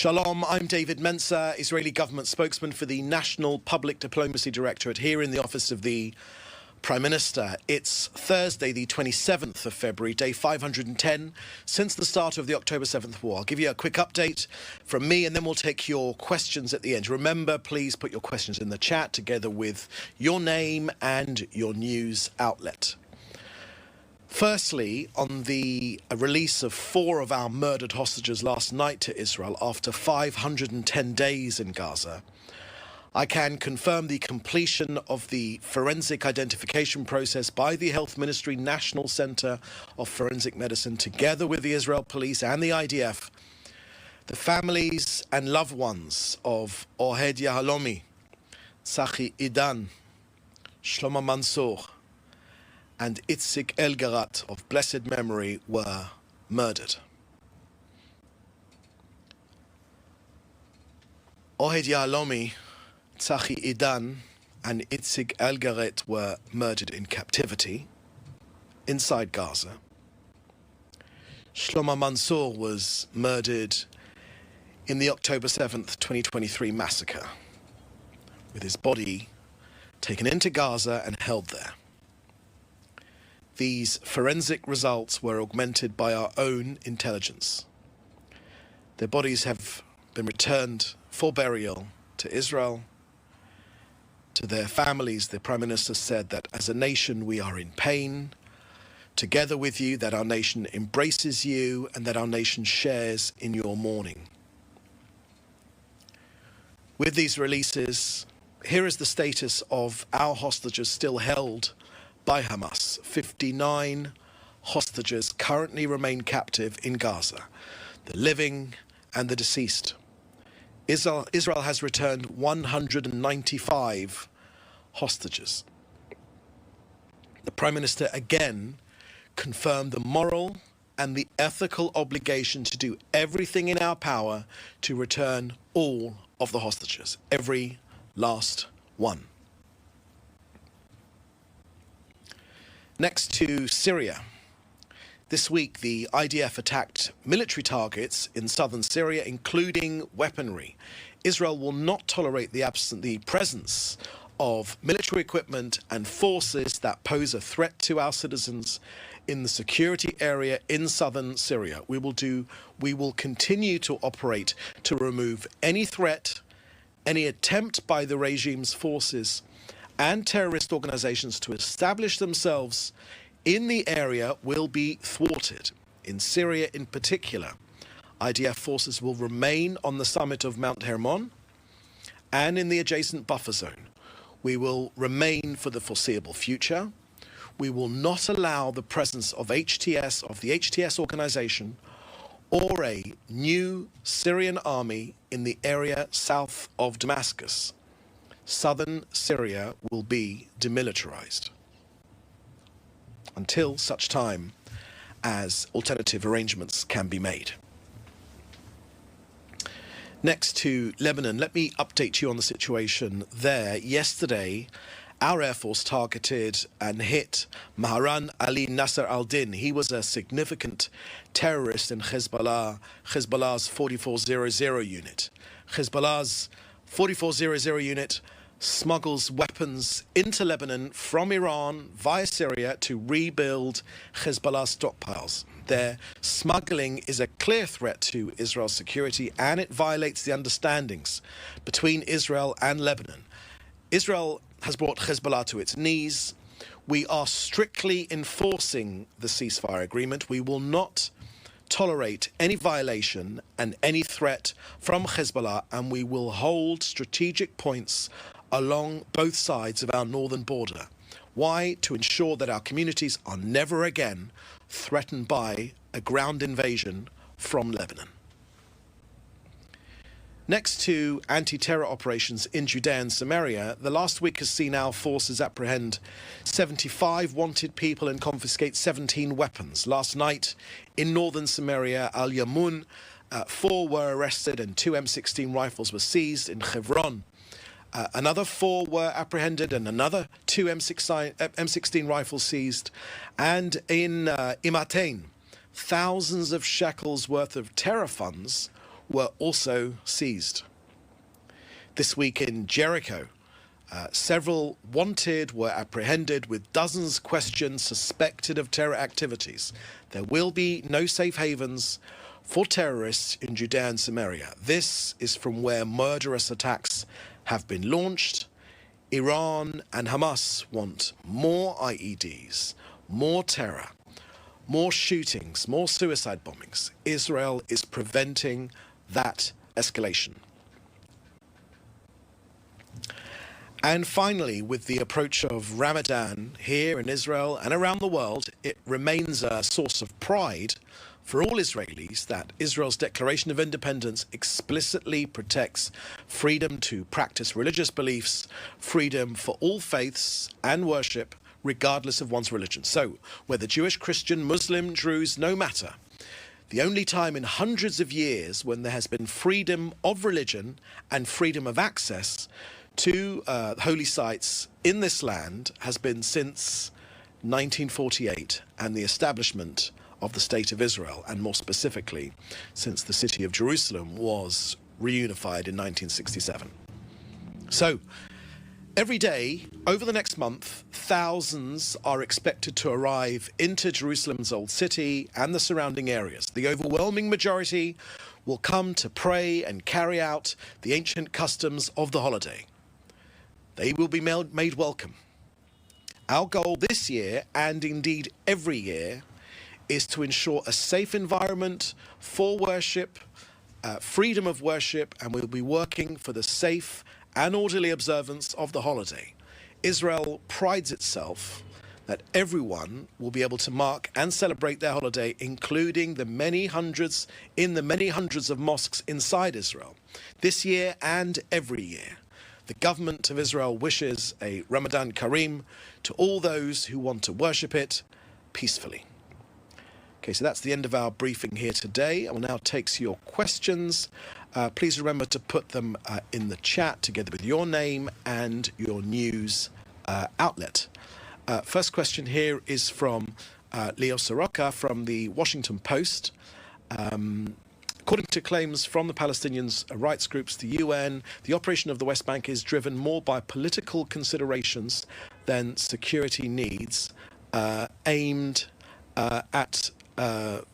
Shalom, I'm David Mencer, Israeli government spokesman for the National Public Diplomacy Directorate here in the office of the Prime Minister. It's Thursday, the 27th of February, day 510 since the start of the October 7th war. I'll give you a quick update from me and then we'll take your questions at the end. Remember, please put your questions in the chat together with your name and your news outlet. Firstly, on the release of 4 of our murdered hostages last night to Israel after 510 days in Gaza, I can confirm the completion of the forensic identification process by the Health Ministry National Center of Forensic Medicine, together with the Israel Police and the IDF. The families and loved ones of Ohed Yahalomi, Tzachi Idan, Shlomo Mencer, and Itzik Elgarat of blessed memory were murdered. Ohed Yahalomi, Tzachi Idan and Itzik Elgarat were murdered in captivity inside Gaza. Shlomo Mencer was murdered in the October 7th, 2023 massacre, with his body taken into Gaza and held there. These forensic results were augmented by our own intelligence. Their bodies have been returned for burial to Israel. To their families, the Prime Minister said that as a nation we are in pain, together with you, that our nation embraces you and that our nation shares in your mourning. With these releases, here is the status of our hostages still held by Hamas. 59 hostages currently remain captive in Gaza, the living and the deceased. Israel has returned 195 hostages. The Prime Minister again confirmed the moral and the ethical obligation to do everything in our power to return all of the hostages, every last one. Next to Syria. This week, the IDF attacked military targets in southern Syria, including weaponry. Israel will not tolerate the presence of military equipment and forces that pose a threat to our citizens in the security area in southern Syria. We will continue to operate to remove any threat, any attempt by the regime's forces and terrorist organizations to establish themselves in the area will be thwarted. In Syria in particular, IDF forces will remain on the summit of Mount Hermon and in the adjacent buffer zone. We will remain for the foreseeable future. We will not allow the presence of the HTS organization or a new Syrian army in the area south of Damascus. Southern Syria will be demilitarized until such time as alternative arrangements can be made. Next to Lebanon, let me update you on the situation there. Yesterday, our Air Force targeted and hit Maharan Ali Nasser al-Din. He was a significant terrorist in Hezbollah's 4400 unit. Hezbollah's 4400 unit smuggles weapons into Lebanon from Iran via Syria to rebuild Hezbollah stockpiles. Their smuggling is a clear threat to Israel's security and it violates the understandings between Israel and Lebanon. Israel has brought Hezbollah to its knees. We are strictly enforcing the ceasefire agreement. We will not tolerate any violation and any threat from Hezbollah, and we will hold strategic points along both sides of our northern border. Why? To ensure that our communities are never again threatened by a ground invasion from Lebanon. Next to anti-terror operations in Judea and Samaria, the last week has seen our forces apprehend 75 wanted people and confiscate 17 weapons. Last night in northern Samaria, Al Yamun, 4 were arrested and 2 M16 rifles were seized. In Hebron, another 4 were apprehended and another 2 M16 rifles seized. And in Imatain, thousands of shekels worth of terror funds were also seized. This week in Jericho, several wanted were apprehended with dozens questioned suspected of terror activities. There will be no safe havens for terrorists in Judea and Samaria. This is from where murderous attacks have been launched. Iran and Hamas want more IEDs, more terror, more shootings, more suicide bombings. Israel is preventing that escalation. And finally, with the approach of Ramadan here in Israel and around the world, it remains a source of pride for all Israelis that Israel's Declaration of Independence explicitly protects freedom to practice religious beliefs, freedom for all faiths and worship, regardless of one's religion. So, whether Jewish, Christian, Muslim, Druze, no matter. The only time in hundreds of years when there has been freedom of religion and freedom of access to holy sites in this land has been since 1948 and the establishment of the State of Israel, and more specifically, since the city of Jerusalem was reunified in 1967. So, every day, over the next month, thousands are expected to arrive into Jerusalem's Old City and the surrounding areas. The overwhelming majority will come to pray and carry out the ancient customs of the holiday. They will be made welcome. Our goal this year, and indeed every year, is to ensure a safe environment for worship, freedom of worship, and we'll be working for the safe and orderly observance of the holiday. Israel prides itself that everyone will be able to mark and celebrate their holiday, including the many hundreds of mosques inside Israel, this year and every year. The government of Israel wishes a Ramadan Kareem to all those who want to worship it peacefully. Okay, so that's the end of our briefing here today. I will now take your questions. Please remember to put them in the chat together with your name and your news outlet. First question here is from Leo Soroka from the Washington Post. According to claims from the Palestinians' rights groups, the UN, the operation of the West Bank is driven more by political considerations than security needs, aimed at the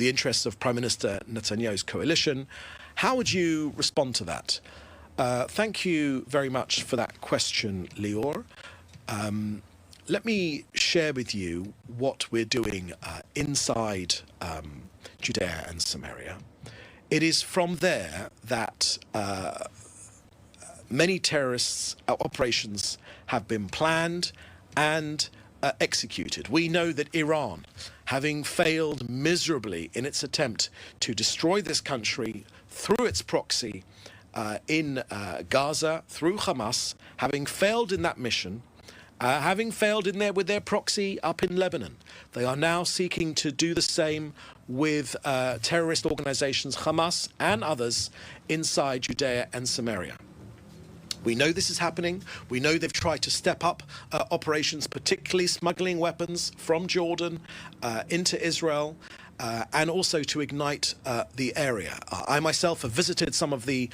interests of Prime Minister Netanyahu's coalition. How would you respond to that? Thank you very much for that question, Lior. Let me share with you what we're doing inside Judea and Samaria. It is from there that many terrorist operations have been planned and executed. We know that Iran, having failed miserably in its attempt to destroy this country through its proxy in Gaza, through Hamas, having failed in that mission, having failed in there with their proxy up in Lebanon, they are now seeking to do the same with terrorist organizations, Hamas and others, inside Judea and Samaria. We know this is happening. We know they've tried to step up operations, particularly smuggling weapons from Jordan into Israel, and also to ignite the area. I myself have visited some of the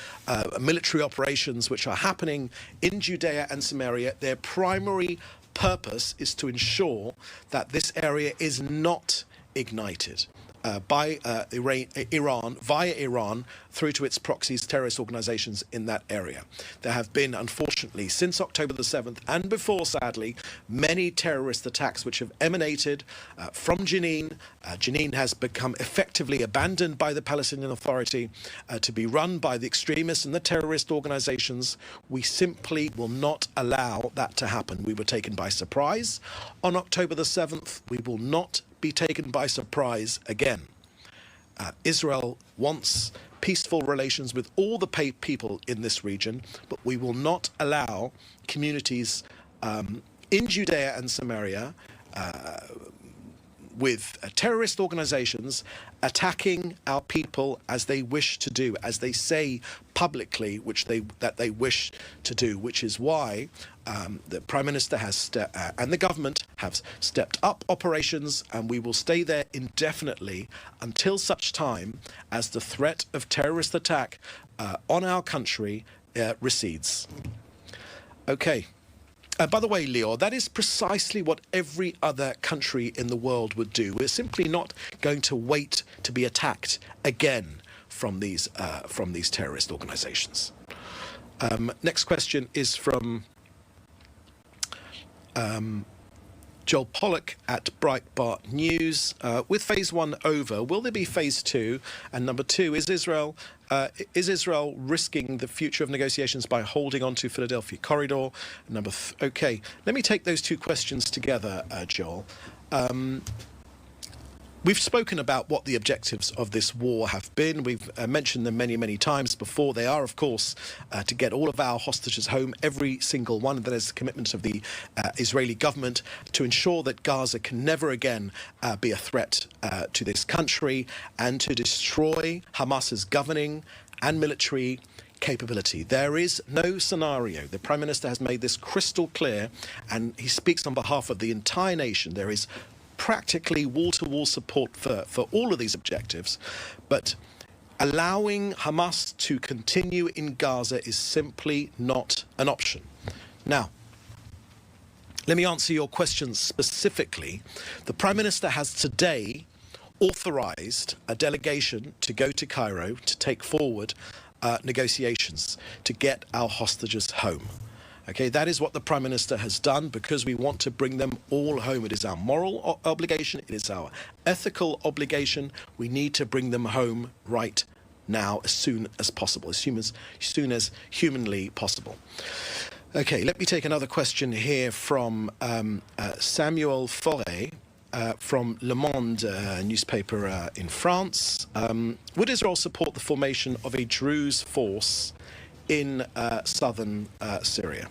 military operations which are happening in Judea and Samaria. Their primary purpose is to ensure that this area is not ignited by Iran, via Iran, through to its proxies, terrorist organizations in that area. There have been, unfortunately, since October the 7th, and before, sadly, many terrorist attacks which have emanated from Jenin. Jenin has become effectively abandoned by the Palestinian Authority to be run by the extremists and the terrorist organizations. We simply will not allow that to happen. We were taken by surprise on October the 7th. We will not be taken by surprise again. Israel wants peaceful relations with all the people in this region, but we will not allow communities in Judea and Samaria, with terrorist organizations attacking our people as they wish to do, as they say publicly, that they wish to do, which is why the Prime Minister and the government have stepped up operations, and we will stay there indefinitely until such time as the threat of terrorist attack on our country recedes. Okay. By the way, Leo, that is precisely what every other country in the world would do. We're simply not going to wait to be attacked again from these terrorist organizations. Next question is from Joel Pollock at Breitbart News. With phase 1 over, will there be phase 2? And number 2, is Israel risking the future of negotiations by holding on to Philadelphia corridor? Okay, let me take those two questions together, Joel. We've spoken about what the objectives of this war have been. We've mentioned them many, many times before. They are, of course, to get all of our hostages home, every single one. That is the commitment of the Israeli government to ensure that Gaza can never again be a threat to this country, and to destroy Hamas's governing and military capability. There is no scenario. The Prime Minister has made this crystal clear, and he speaks on behalf of the entire nation. There is practically wall-to-wall support for all of these objectives, but allowing Hamas to continue in Gaza is simply not an option. Now, let me answer your question specifically. The Prime Minister has today authorized a delegation to go to Cairo to take forward negotiations to get our hostages home. Okay, that is what the Prime Minister has done, because we want to bring them all home. It is our moral obligation. It is our ethical obligation. We need to bring them home right now, as soon as possible, as soon as humanly possible. Okay, let me take another question here from Samuel Faure from Le Monde newspaper in France. Would Israel support the formation of a Druze force in southern Syria?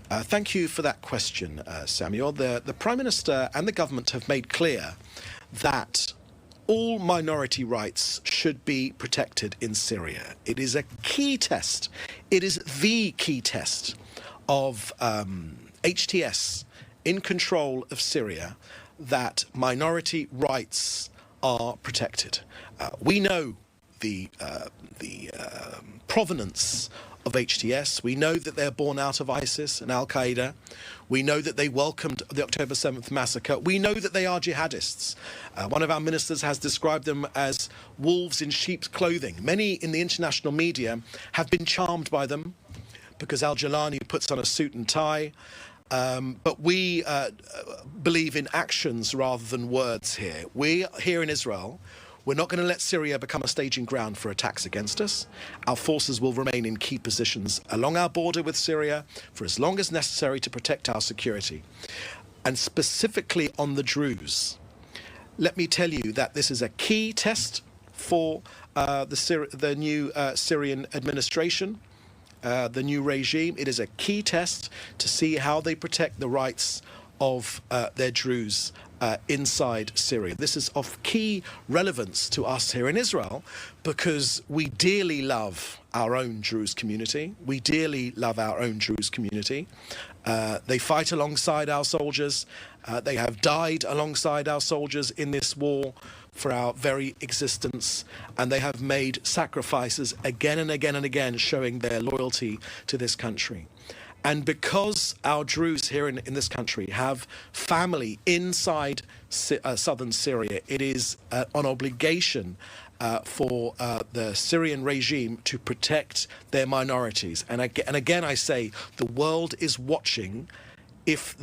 Thank you for that question, Samuel. The Prime Minister and the government have made clear that all minority rights should be protected in Syria. It is a key test. It is the key test of HTS in control of Syria, that minority rights are protected. We know the provenance of HTS. We know that they're born out of ISIS and Al-Qaeda. We know that they welcomed the October 7th massacre. We know that they are jihadists. One of our ministers has described them as wolves in sheep's clothing. Many in the international media have been charmed by them because Al-Jilani puts on a suit and tie. But we believe in actions rather than words here. We, here in Israel, we're not going to let Syria become a staging ground for attacks against us. Our forces will remain in key positions along our border with Syria for as long as necessary to protect our security. And specifically on the Druze, let me tell you that this is a key test for the new Syrian administration, the new regime. It is a key test to see how they protect the rights of their Druze inside Syria. This is of key relevance to us here in Israel, because we dearly love our own Druze community. We dearly love our own Druze community. They fight alongside our soldiers. They have died alongside our soldiers in this war for our very existence, and they have made sacrifices again and again and again, showing their loyalty to this country. And because our Druze here in this country have family inside southern Syria, it is an obligation for the Syrian regime to protect their minorities. And again, I say, the world is watching if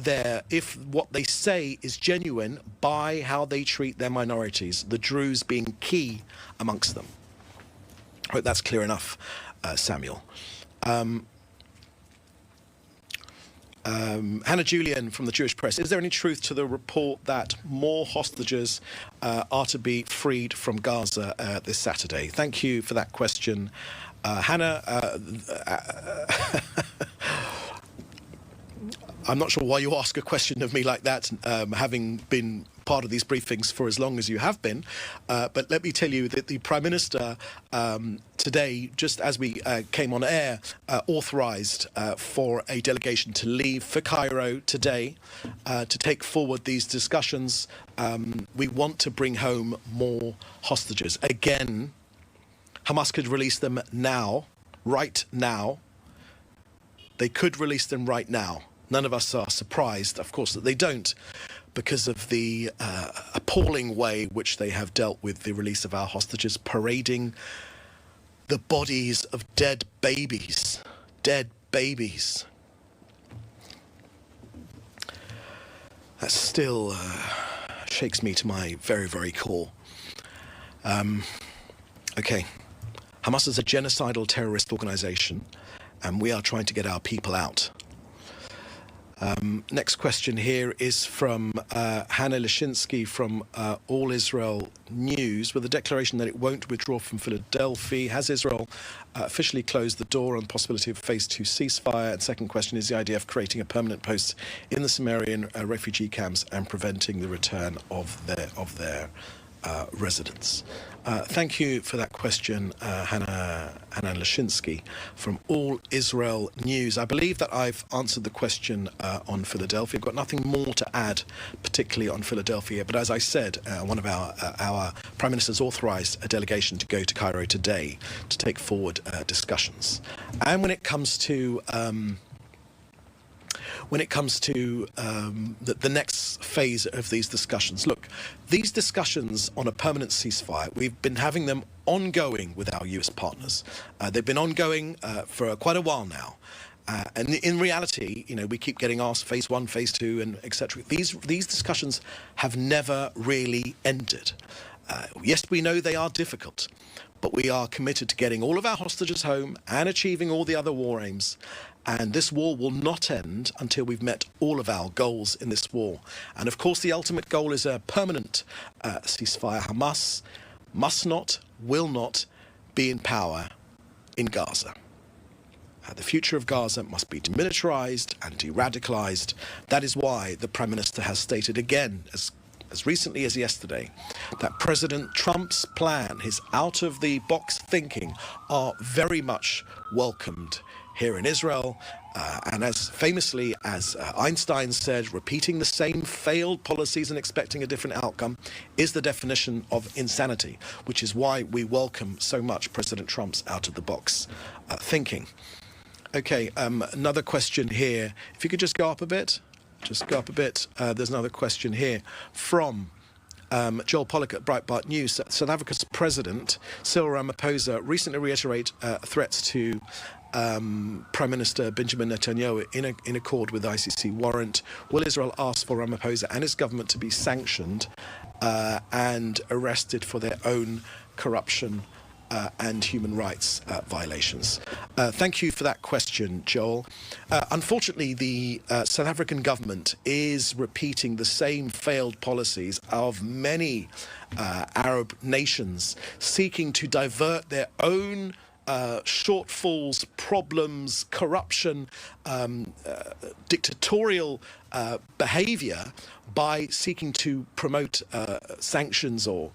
what they say is genuine by how they treat their minorities, the Druze being key amongst them. I hope that's clear enough, Samuel. Hannah Julian from the Jewish Press. Is there any truth to the report that more hostages are to be freed from Gaza this Saturday? Thank you for that question, Hannah. I'm not sure why you ask a question of me like that, having been part of these briefings for as long as you have been, but let me tell you that the Prime Minister today, just as we came on air, authorised for a delegation to leave for Cairo today to take forward these discussions. We want to bring home more hostages. Again, Hamas could release them now, right now. They could release them right now. None of us are surprised, of course, that they don't, because of the appalling way which they have dealt with the release of our hostages, parading the bodies of dead babies. Dead babies. That still shakes me to my very, very core. Okay. Hamas is a genocidal terrorist organisation, and we are trying to get our people out. Next question here is from Hannah Leshinsky from All Israel News, with a declaration that it won't withdraw from Philadelphia. Has Israel officially closed the door on the possibility of phase 2 ceasefire? And second question is the idea of creating a permanent post in the Sumerian refugee camps and preventing the return of their residents. Thank you for that question, Hannah Leshinsky from All Israel News. I believe that I've answered the question on Philadelphia. I've got nothing more to add, particularly on Philadelphia. But as I said, one of our Prime Minister's authorised a delegation to go to Cairo today to take forward discussions. And when it comes to the next phase of these discussions. Look, these discussions on a permanent ceasefire, we've been having them ongoing with our US partners. They've been ongoing for quite a while now. And in reality, you know, we keep getting asked phase 1, phase 2, and etc. These discussions have never really ended. Yes, we know they are difficult, but we are committed to getting all of our hostages home and achieving all the other war aims. And this war will not end until we've met all of our goals in this war. And of course, the ultimate goal is a permanent ceasefire. Hamas must not, will not be in power in Gaza. The future of Gaza must be demilitarized and de-radicalized. That is why the Prime Minister has stated again, as recently as yesterday, that President Trump's plan, his out-of-the-box thinking, are very much welcomed here in Israel. And as famously as Einstein said, repeating the same failed policies and expecting a different outcome is the definition of insanity, which is why we welcome so much President Trump's out-of-the-box thinking. Okay, another question here. If you could just go up a bit. Just go up a bit. There's another question here from Joel Pollack at Breitbart News. South Africa's president, Cyril Ramaphosa, recently reiterated threats to Prime Minister Benjamin Netanyahu in accord with the ICC warrant. Will Israel ask for Ramaphosa and his government to be sanctioned and arrested for their own corruption and human rights violations? Thank you for that question, Joel. Unfortunately, the South African government is repeating the same failed policies of many Arab nations, seeking to divert their own shortfalls, problems, corruption, dictatorial behavior by seeking to promote sanctions or